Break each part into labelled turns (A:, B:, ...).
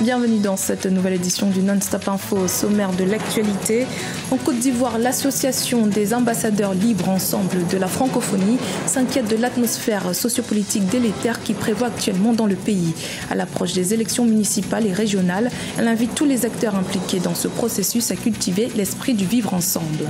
A: Bienvenue dans cette nouvelle édition du Non-Stop Info au sommaire de l'actualité. En Côte d'Ivoire, l'association des ambassadeurs libres ensemble de la francophonie s'inquiète de l'atmosphère sociopolitique délétère qui prévaut actuellement dans le pays. À l'approche des élections municipales et régionales, elle invite tous les acteurs impliqués dans ce processus à cultiver l'esprit du vivre ensemble.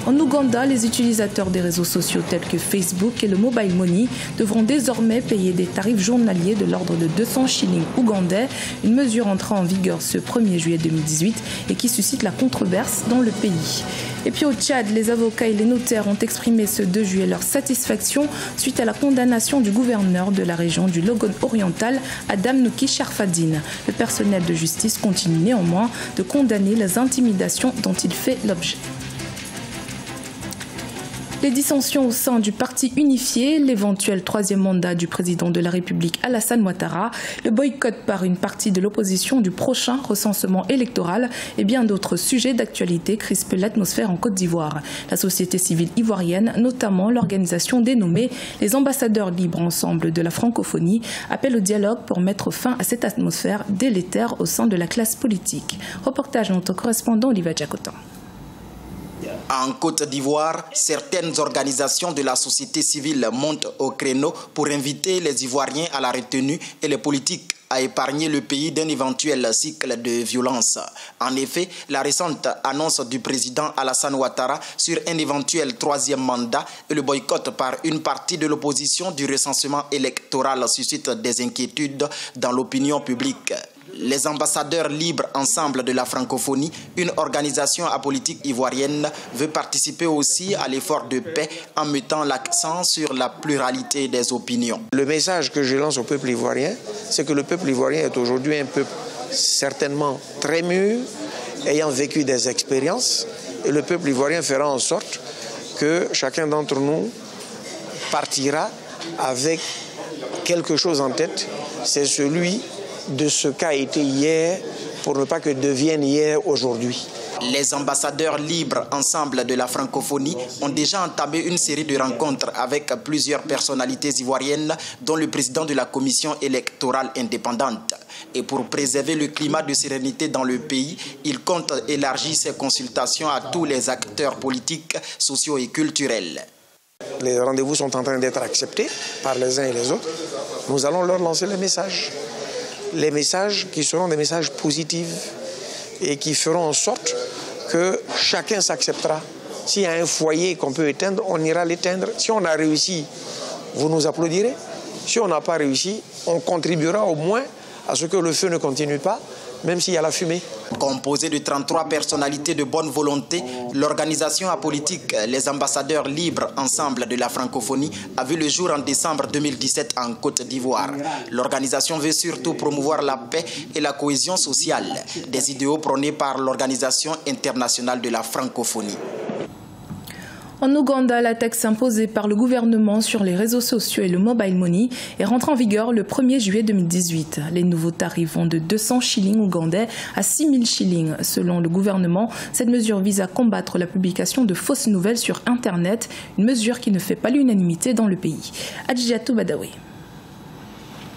A: En Ouganda, les utilisateurs des réseaux sociaux tels que Facebook et le Mobile Money devront désormais payer des tarifs journaliers de l'ordre de 200 shillings ougandais, une mesure entrant en vigueur ce 1er juillet 2018 et qui suscite la controverse dans le pays. Et puis au Tchad, les avocats et les notaires ont exprimé ce 2 juillet leur satisfaction suite à la condamnation du gouverneur de la région du Logone oriental, Adam Nouki Sharfadine. Le personnel de justice continue néanmoins de condamner les intimidations dont il fait l'objet. Les dissensions au sein du parti unifié, l'éventuel troisième mandat du président de la République Alassane Ouattara, le boycott par une partie de l'opposition du prochain recensement électoral et bien d'autres sujets d'actualité crispent l'atmosphère en Côte d'Ivoire. La société civile ivoirienne, notamment l'organisation dénommée les ambassadeurs libres ensemble de la francophonie, appelle au dialogue pour mettre fin à cette atmosphère délétère au sein de la classe politique. Reportage de notre correspondant Olivier Jacotin.
B: En Côte d'Ivoire, certaines organisations de la société civile montent au créneau pour inviter les Ivoiriens à la retenue et les politiques à épargner le pays d'un éventuel cycle de violence. En effet, la récente annonce du président Alassane Ouattara sur un éventuel troisième mandat et le boycott par une partie de l'opposition du recensement électoral suscite des inquiétudes dans l'opinion publique. Les ambassadeurs libres ensemble de la francophonie, une organisation apolitique ivoirienne, veut participer aussi à l'effort de paix en mettant l'accent sur la pluralité des opinions.
C: Le message que je lance au peuple ivoirien, c'est que le peuple ivoirien est aujourd'hui un peuple certainement très mûr, ayant vécu des expériences, et le peuple ivoirien fera en sorte que chacun d'entre nous partira avec quelque chose en tête, c'est celui de ce qu'a été hier pour ne pas que devienne hier aujourd'hui.
B: Les ambassadeurs libres ensemble de la francophonie ont déjà entamé une série de rencontres avec plusieurs personnalités ivoiriennes, dont le président de la commission électorale indépendante. Et pour préserver le climat de sérénité dans le pays, il compte élargir ses consultations à tous les acteurs politiques, sociaux et culturels.
C: Les rendez-vous sont en train d'être acceptés par les uns et les autres. Nous allons leur lancer les messages. Les messages qui seront des messages positifs et qui feront en sorte que chacun s'acceptera. S'il y a un foyer qu'on peut éteindre, on ira l'éteindre. Si on a réussi, vous nous applaudirez. Si on n'a pas réussi, on contribuera au moins à ce que le feu ne continue pas, même s'il y a la fumée.
B: Composée de 33 personnalités de bonne volonté, l'organisation apolitique Les ambassadeurs libres ensemble de la francophonie a vu le jour en décembre 2017 en Côte d'Ivoire. L'organisation veut surtout promouvoir la paix et la cohésion sociale, des idéaux prônés par l'Organisation internationale de la francophonie.
A: En Ouganda, la taxe imposée par le gouvernement sur les réseaux sociaux et le mobile money est rentrée en vigueur le 1er juillet 2018. Les nouveaux tarifs vont de 200 shillings ougandais à 6000 shillings. Selon le gouvernement, cette mesure vise à combattre la publication de fausses nouvelles sur Internet, une mesure qui ne fait pas l'unanimité dans le pays. Adjiatou Badawi.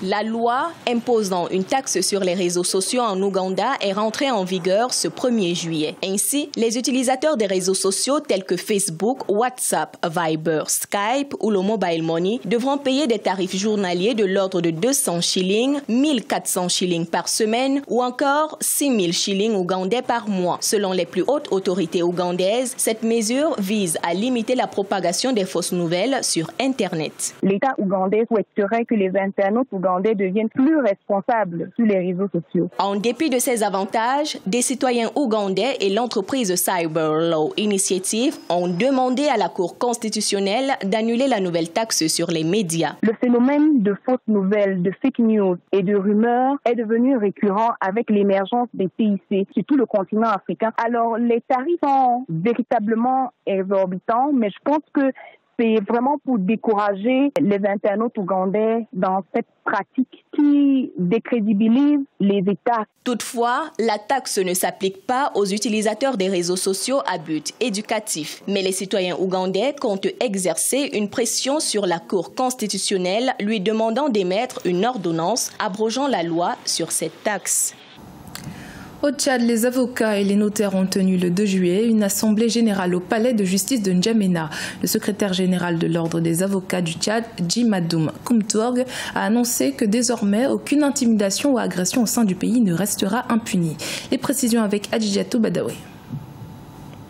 D: La loi imposant une taxe sur les réseaux sociaux en Ouganda est rentrée en vigueur ce 1er juillet. Ainsi, les utilisateurs des réseaux sociaux tels que Facebook, WhatsApp, Viber, Skype ou le Mobile Money devront payer des tarifs journaliers de l'ordre de 200 shillings, 1400 shillings par semaine ou encore 6000 shillings ougandais par mois. Selon les plus hautes autorités ougandaises, cette mesure vise à limiter la propagation des fausses nouvelles sur Internet.
E: L'État ougandais souhaiterait que les internautes ougandais deviennent plus responsables sur les réseaux sociaux.
D: En dépit de ces avantages, des citoyens ougandais et l'entreprise Cyber Law Initiative ont demandé à la Cour constitutionnelle d'annuler la nouvelle taxe sur les médias.
E: Le phénomène de fausses nouvelles, de fake news et de rumeurs est devenu récurrent avec l'émergence des PIC sur tout le continent africain. Alors, les tarifs sont véritablement exorbitants, mais je pense que c'est vraiment pour décourager les internautes ougandais dans cette pratique qui décrédibilise les États.
D: Toutefois, la taxe ne s'applique pas aux utilisateurs des réseaux sociaux à but éducatif. Mais les citoyens ougandais comptent exercer une pression sur la Cour constitutionnelle lui demandant d'émettre une ordonnance abrogeant la loi sur cette taxe.
A: Au Tchad, les avocats et les notaires ont tenu le 2 juillet une assemblée générale au palais de justice de N'Djamena. Le secrétaire général de l'ordre des avocats du Tchad, Djimadoum Koumtourg, a annoncé que désormais aucune intimidation ou agression au sein du pays ne restera impunie. Les précisions avec Adjiatou Badawi.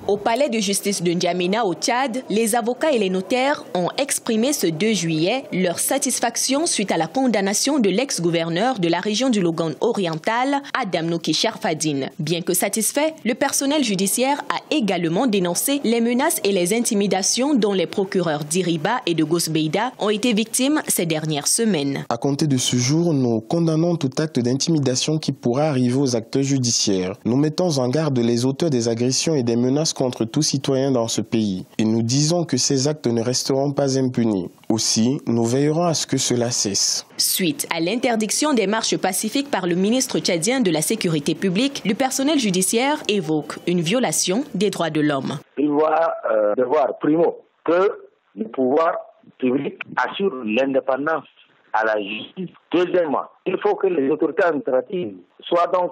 D: Au palais de justice de N'Djamena au Tchad, les avocats et les notaires ont exprimé ce 2 juillet leur satisfaction suite à la condamnation de l'ex-gouverneur de la région du Logone oriental, Adam Noki Sharfadine. Bien que satisfait, le personnel judiciaire a également dénoncé les menaces et les intimidations dont les procureurs d'Iriba et de Gosbeida ont été victimes ces dernières semaines.
F: À compter de ce jour, nous condamnons tout acte d'intimidation qui pourrait arriver aux acteurs judiciaires. Nous mettons en garde les auteurs des agressions et des menaces contre tout citoyen dans ce pays. Et nous disons que ces actes ne resteront pas impunis. Aussi, nous veillerons à ce que cela cesse.
D: Suite à l'interdiction des marches pacifiques par le ministre tchadien de la Sécurité publique, le personnel judiciaire évoque une violation des droits de l'homme.
G: Il va devoir, primo, que le pouvoir public assure l'indépendance à la justice. Deuxièmement, il faut que les autorités administratives soient donc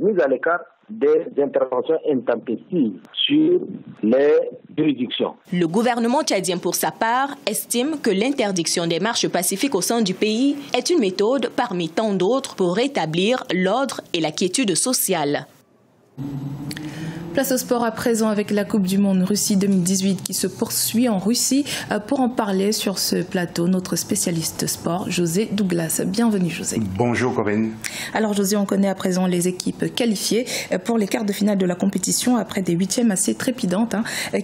G: mises à l'écart des interventions intempestives sur les juridictions.
D: Le gouvernement tchadien, pour sa part, estime que l'interdiction des marches pacifiques au sein du pays est une méthode parmi tant d'autres pour rétablir l'ordre et la quiétude sociale.
A: Place au sport à présent avec la Coupe du Monde Russie 2018 qui se poursuit en Russie. Pour en parler sur ce plateau, notre spécialiste sport, José Douglas. Bienvenue José.
H: Bonjour Corinne.
A: Alors José, on connaît à présent les équipes qualifiées pour les quarts de finale de la compétition après des huitièmes assez trépidantes.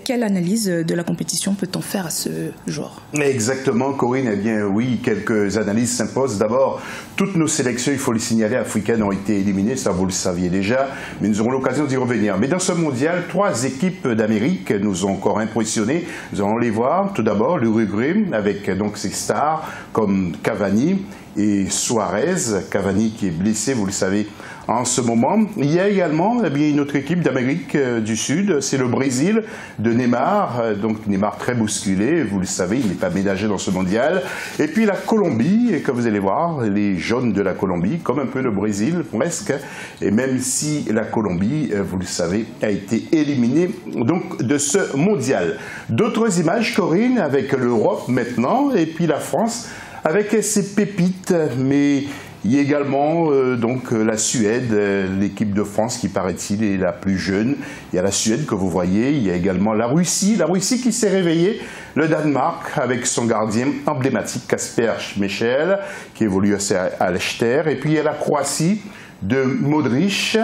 A: Quelle analyse de la compétition peut-on faire à ce jour?
H: Exactement Corinne, eh bien oui, quelques analyses s'imposent. D'abord, toutes nos sélections, il faut le signaler, africaines ont été éliminées, ça vous le saviez déjà, mais nous aurons l'occasion d'y revenir. Mais dans ce mondial, 3 équipes d'Amérique nous ont encore impressionnés. Nous allons les voir. Tout d'abord, l'Uruguay avec donc ses stars comme Cavani et Suarez. Cavani qui est blessé, vous le savez, en ce moment. Il y a également une autre équipe d'Amérique du Sud, c'est le Brésil de Neymar. Donc Neymar très bousculé, vous le savez, il n'est pas ménagé dans ce mondial. Et puis la Colombie, et comme vous allez voir, les jaunes de la Colombie, comme un peu le Brésil presque. Et même si la Colombie, vous le savez, a été éliminée donc, de ce mondial. D'autres images, Corinne, avec l'Europe maintenant, et puis la France, avec ses pépites, mais il y a également donc la Suède, l'équipe de France qui paraît-il est la plus jeune. Il y a la Suède que vous voyez, il y a également la Russie qui s'est réveillée, le Danemark avec son gardien emblématique Kasper Schmeichel qui évolue à Leicester, et puis il y a la Croatie de Modric,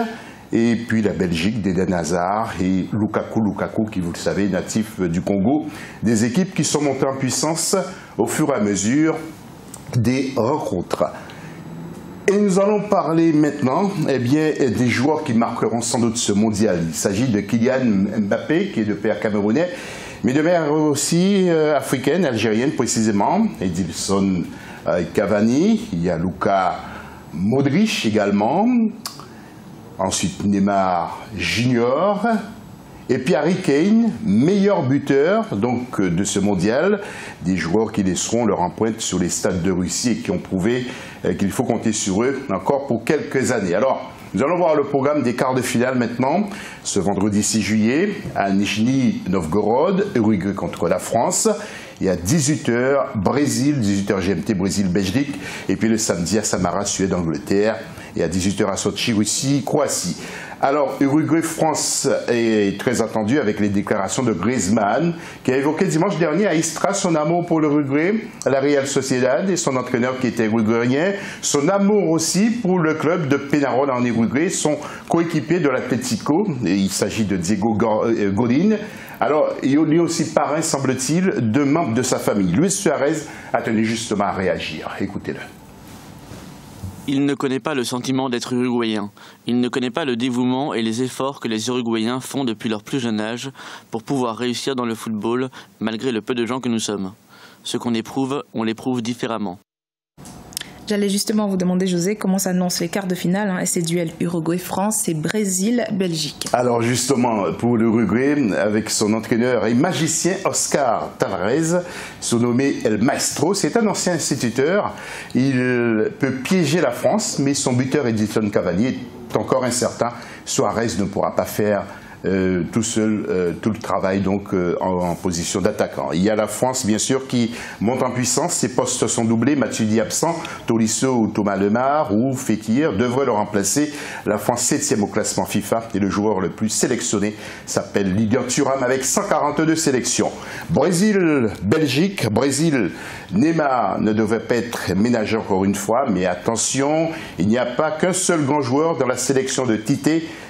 H: et puis la Belgique d'Eden Hazard et Lukaku qui, vous le savez, natif du Congo, des équipes qui sont montées en puissance au fur et à mesure des rencontres. Et nous allons parler maintenant des joueurs qui marqueront sans doute ce mondial. Il s'agit de Kylian Mbappé, qui est de père camerounais, mais de mère aussi africaine, algérienne précisément. Edilson Cavani, il y a Luka Modric également. Ensuite Neymar Junior. Et puis Harry Kane, meilleur buteur donc, de ce mondial, des joueurs qui laisseront leur empreinte sur les stades de Russie et qui ont prouvé qu'il faut compter sur eux encore pour quelques années. Alors, nous allons voir le programme des quarts de finale maintenant, ce vendredi 6 juillet, à Nijni Novgorod, Uruguay contre la France. Et à 18h, Brésil, 18h GMT, Brésil-Belgique. Et puis le samedi à Samara, Suède-Angleterre. Et à 18h à Sochi, Russie, Croatie. Alors, Uruguay-France est très attendu avec les déclarations de Griezmann, qui a évoqué dimanche dernier à Istra son amour pour l'Uruguay, la Real Sociedad et son entraîneur qui était uruguayen, son amour aussi pour le club de Peñarol en Uruguay, son coéquipier de l'Atlético, il s'agit de Diego Godin. Alors, il est aussi parrain, semble-t-il, de membres de sa famille. Luis Suarez a tenu justement à réagir. Écoutez-le.
I: Il ne connaît pas le sentiment d'être uruguayen. Il ne connaît pas le dévouement et les efforts que les Uruguayens font depuis leur plus jeune âge pour pouvoir réussir dans le football, malgré le peu de gens que nous sommes. Ce qu'on éprouve, on l'éprouve différemment.
A: J'allais justement vous demander, José, comment s'annoncent les quarts de finale et ces duels Uruguay-France et Brésil-Belgique.
H: Alors justement, pour l'Uruguay, avec son entraîneur et magicien Oscar Tavares, surnommé El Maestro, c'est un ancien instituteur. Il peut piéger la France, mais son buteur Edison Cavani est encore incertain. Suarez ne pourra pas faire tout seul tout le travail donc en position d'attaquant. Il y a la France bien sûr qui monte en puissance, ses postes sont doublés, Matuidi absent, Tolisso ou Thomas Lemar ou Fekir devraient le remplacer. La France 7e au classement FIFA et le joueur le plus sélectionné s'appelle Lilian Thuram avec 142 sélections. Brésil-Belgique, Brésil, Neymar ne devait pas être ménagé encore une fois, mais attention, il n'y a pas qu'un seul grand joueur dans la sélection de Tite.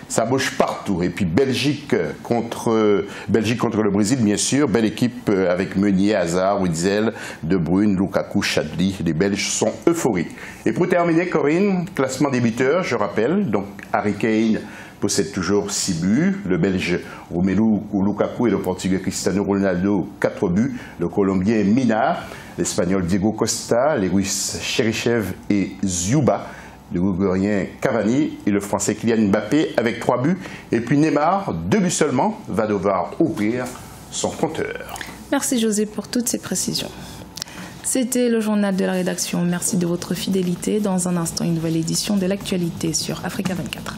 H: Ça bouge partout. Et puis Belgique contre le Brésil, bien sûr. Belle équipe avec Meunier, Hazard, Witzel, De Bruyne, Lukaku, Chadli. Les Belges sont euphoriques. Et pour terminer, Corinne, classement des buteurs, je rappelle. Donc Harry Kane possède toujours 6 buts. Le Belge Romelu Lukaku et le Portugais Cristiano Ronaldo, 4 buts. Le Colombien Mina, l'Espagnol Diego Costa, les Russes Cherichev et Zuba, le Uruguayen Cavani et le Français Kylian Mbappé avec 3 buts. Et puis Neymar, 2 buts seulement, va devoir ouvrir son compteur.
A: Merci José pour toutes ces précisions. C'était le journal de la rédaction. Merci de votre fidélité. Dans un instant, une nouvelle édition de l'actualité sur Africa 24.